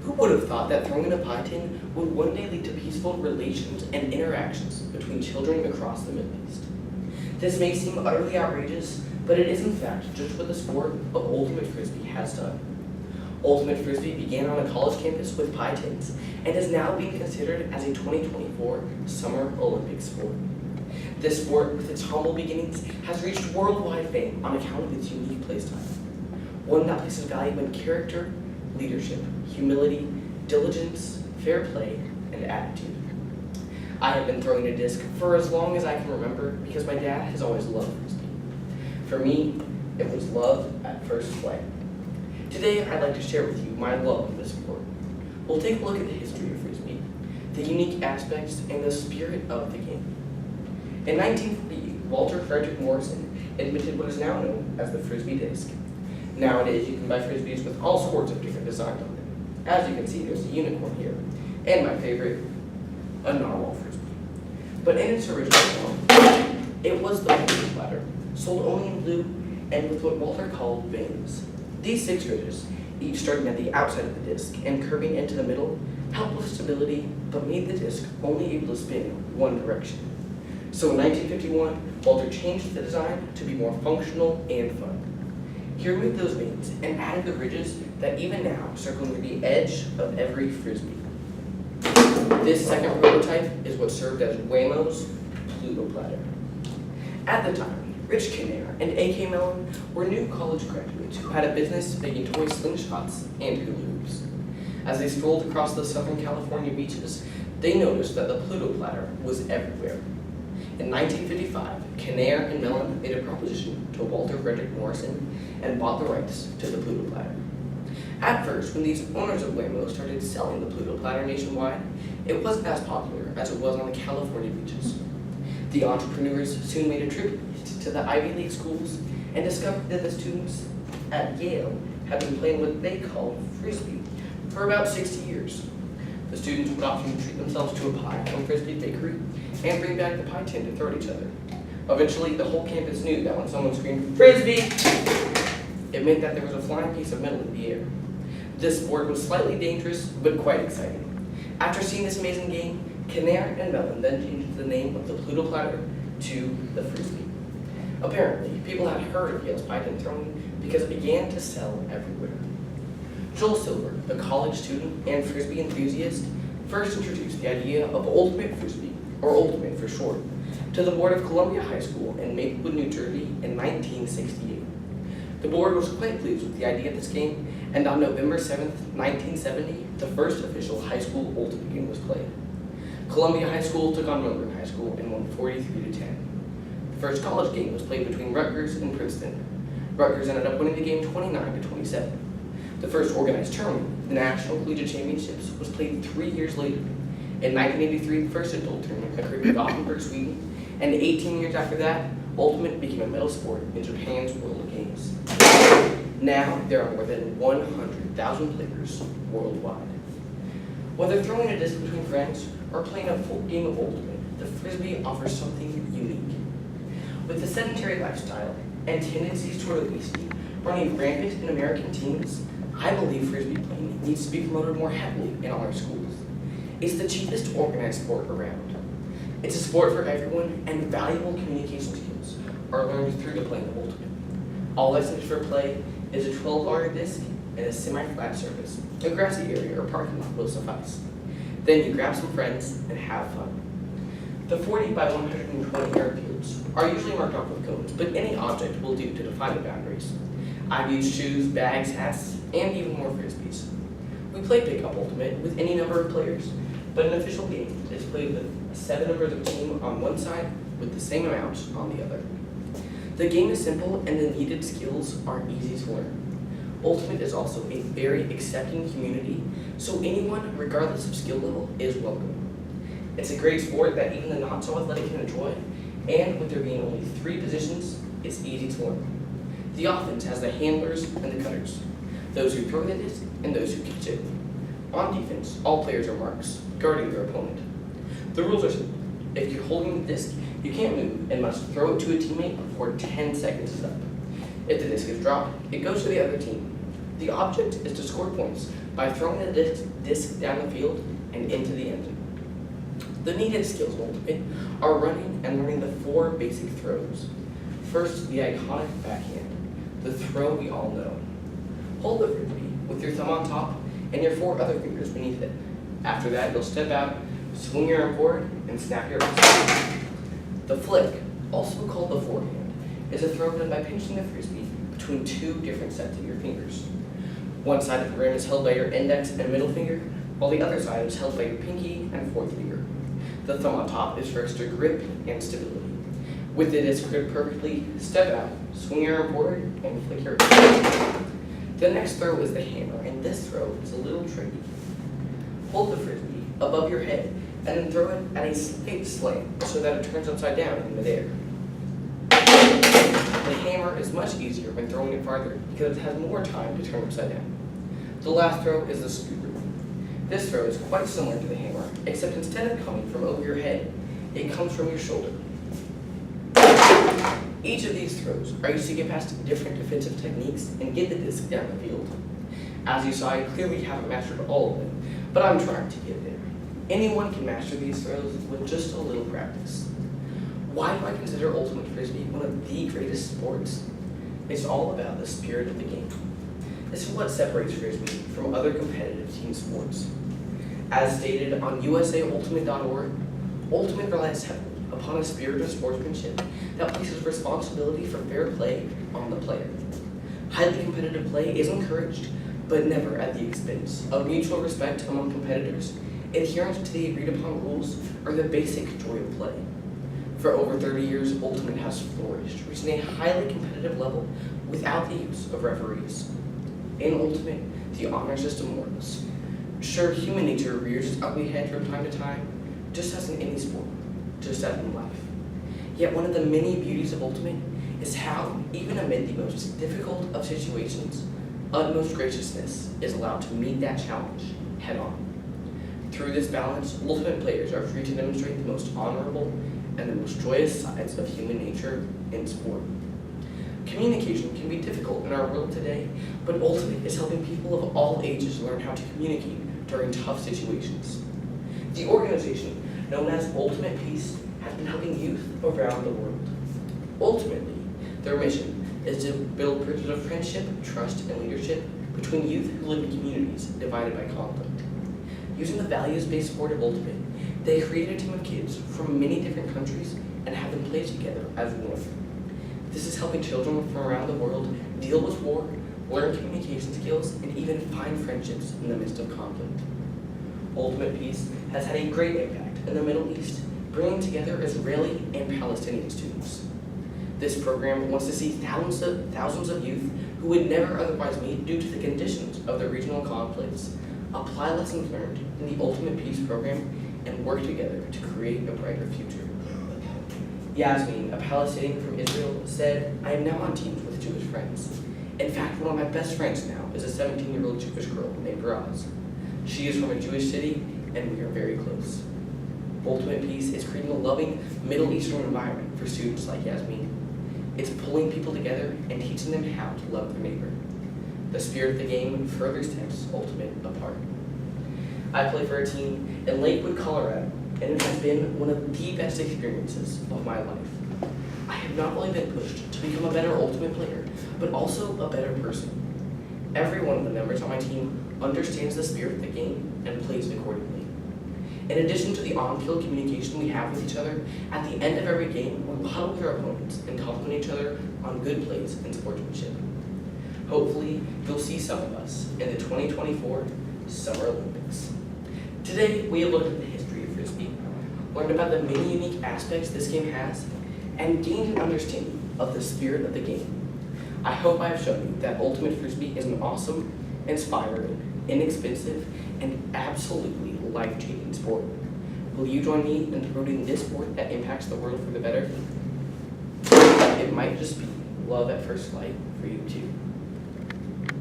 Who would have thought that throwing a pie tin would one day lead to peaceful relations and interactions between children across the Middle East? This may seem utterly outrageous, but it is in fact just what the sport of Ultimate Frisbee has done. Ultimate Frisbee began on a college campus with pie tins and is now being considered as a 2024 Summer Olympic sport. This sport, with its humble beginnings, has reached worldwide fame on account of its unique playstyle, one that places value in character, leadership, humility, diligence, fair play, and attitude. I have been throwing a disc for as long as I can remember because my dad has always loved Frisbee. For me, it was love at first play. Today, I'd like to share with you my love of this sport. We'll take a look at the history of Frisbee, the unique aspects, and the spirit of the game. In 1940, Walter Frederick Morrison invented what is now known as the Frisbee disc. Nowadays, you can buy Frisbees with all sorts of different designs on them. As you can see, there's a unicorn here, and my favorite, a narwhal Frisbee. But in its original form, it was the poodle platter, sold only in blue and with what Walter called vanes. These 6 ridges, each starting at the outside of the disc and curving into the middle, helped with stability, but made the disc only able to spin one direction. So in 1951, Walter changed the design to be more functional and fun. He removed those vanes and added the ridges that even now circle near the edge of every Frisbee. This second prototype is what served as Waymo's Pluto platter. At the time, Rich Kinnear and A.K. Mellon were new college graduates who had a business making toy slingshots and hula hoops. As they strolled across the Southern California beaches, they noticed that the Pluto platter was everywhere. In 1955, Kinnear and Mellon made a proposition to Walter Frederick Morrison and bought the rights to the Pluto platter. At first, when these owners of Waymo started selling the Pluto platter nationwide, it wasn't as popular as it was on the California beaches. The entrepreneurs soon made a trip to the Ivy League schools and discovered that the students at Yale had been playing what they called Frisbee for about 60 years. The students would often treat themselves to a pie from Frisbee's bakery and bring back the pie tin to throw at each other. Eventually, the whole campus knew that when someone screamed, "Frisbee!" it meant that there was a flying piece of metal in the air. This sport was slightly dangerous, but quite exciting. After seeing this amazing game, Kinnear and Mellon then changed the name of the Pluto platter to the Frisbee. Apparently, people had heard of Yale's pie tin throwing because it began to sell everywhere. Joel Silver, a college student and Frisbee enthusiast, first introduced the idea of Ultimate Frisbee, or Ultimate for short, to the board of Columbia High School in Maplewood, New Jersey in 1968. The board was quite pleased with the idea of this game, and on November 7th, 1970, the first official high school Ultimate game was played. Columbia High School took on Melbourne High School and won 43-10. The first college game was played between Rutgers and Princeton. Rutgers ended up winning the game 29-27. The first organized tournament, the National Collegiate Championships, was played 3 years later. In 1983, the first adult tournament occurred in Gothenburg, Sweden, and 18 years after that, Ultimate became a medal sport in Japan's World Games. Now, there are more than 100,000 players worldwide. Whether throwing a disc between friends or playing a full game of Ultimate, the Frisbee offers something unique. With the sedentary lifestyle and tendencies toward obesity running rampant in American teens, I believe Frisbee playing needs to be promoted more heavily in all our schools. It's the cheapest organized sport around. It's a sport for everyone, and valuable communication skills are learned through the playing of Ultimate. All that's needed for play is a 12-wire disc and a semi-flat surface. A grassy area or parking lot will suffice. Then you grab some friends and have fun. The 40 by 120 airfields are usually marked off with cones, but any object will do to define the boundaries. I've used shoes, bags, hats, and even more Frisbees. We play pickup Ultimate with any number of players, but an official game is played with 7 members of a team on one side with the same amount on the other. The game is simple and the needed skills are easy to learn. Ultimate is also a very accepting community, so anyone, regardless of skill level, is welcome. It's a great sport that even the not-so-athletic can enjoy, and with there being only 3 positions, it's easy to learn. The offense has the handlers and the cutters, those who throw the disc and those who catch it. On defense, all players are marks, guarding their opponent. The rules are simple. If you're holding the disc, you can't move and must throw it to a teammate before 10 seconds is up. If the disc is dropped, it goes to the other team. The object is to score points by throwing the disc down the field and into the end zone. The needed skills in Ultimate are running and learning the 4 basic throws. First, the iconic backhand, the throw we all know. Hold the Frisbee with your thumb on top and your 4 other fingers beneath it. After that, you'll step out, swing your arm forward, and snap your wrist. The flick, also called the forehand, is a throw done by pinching the Frisbee between 2 different sets of your fingers. One side of the rim is held by your index and middle finger, while the other side is held by your pinky and 4th finger. The thumb on top is for extra grip and stability. With the disc gripped perfectly, step out, swing your arm forward, and flick your wrist. The next throw is the hammer, and this throw is a little tricky. Hold the Frisbee above your head and then throw it at a slight slant so that it turns upside down in midair. The hammer is much easier when throwing it farther because it has more time to turn upside down. The last throw is the screw. This throw is quite similar to the hammer, except instead of coming from over your head, it comes from your shoulder. Each of these throws are used to get past different defensive techniques and get the disc down the field. As you saw, I clearly haven't mastered all of them, but I'm trying to get there. Anyone can master these throws with just a little practice. Why do I consider Ultimate Frisbee one of the greatest sports? It's all about the spirit of the game. This is what separates Frisbee from other competitive team sports. As stated on usaultimate.org, Ultimate relies heavily upon a spirit of sportsmanship that places responsibility for fair play on the player. Highly competitive play is encouraged, but never at the expense of mutual respect among competitors. Adherence to the agreed upon rules are the basic joy of play. For over 30 years, Ultimate has flourished, reaching a highly competitive level without the use of referees. In Ultimate, the honor system works. Sure, human nature rears its ugly head from time to time, just as in any sport, just as in life. Yet one of the many beauties of Ultimate is how, even amid the most difficult of situations, utmost graciousness is allowed to meet that challenge head on. Through this balance, Ultimate players are free to demonstrate the most honorable and the most joyous sides of human nature in sport. Communication can be difficult in our world today, but Ultimate is helping people of all ages learn how to communicate during tough situations. The organization, known as Ultimate Peace, has been helping youth around the world. Ultimately, their mission is to build bridges of friendship, trust, and leadership between youth who live in communities divided by conflict. Using the values-based sport of Ultimate, they create a team of kids from many different countries and have them play together as one. This is helping children from around the world deal with war, learn communication skills, and even find friendships in the midst of conflict. Ultimate Peace has had a great impact in the Middle East, bringing together Israeli and Palestinian students. This program wants to see thousands of youth who would never otherwise meet due to the conditions of the regional conflicts apply lessons learned in the Ultimate Peace program and work together to create a brighter future. Yasmin, a Palestinian from Israel, said, "I am now on teams with Jewish friends. In fact, one of my best friends now is a 17-year-old Jewish girl named Roz. She is from a Jewish city, and we are very close." Ultimate Peace is creating a loving Middle Eastern environment for students like Yasmin. It's pulling people together and teaching them how to love their neighbor. The spirit of the game further sets Ultimate apart. I play for a team in Lakewood, Colorado, and it has been one of the best experiences of my life. I have not only been pushed to become a better Ultimate player, but also a better person. Every one of the members on my team understands the spirit of the game and plays accordingly. In addition to the on-field communication we have with each other, at the end of every game, we'll huddle with our opponents and compliment each other on good plays and sportsmanship. Hopefully, you'll see some of us in the 2024 Summer Olympics. Today, we have looked at the history of Frisbee, learned about the many unique aspects this game has, and gained an understanding of the spirit of the game. I hope I have shown you that Ultimate Frisbee is an awesome, inspiring, inexpensive, and absolutely life-changing sport. Will you join me in promoting this sport that impacts the world for the better? It might just be love at first sight for you too.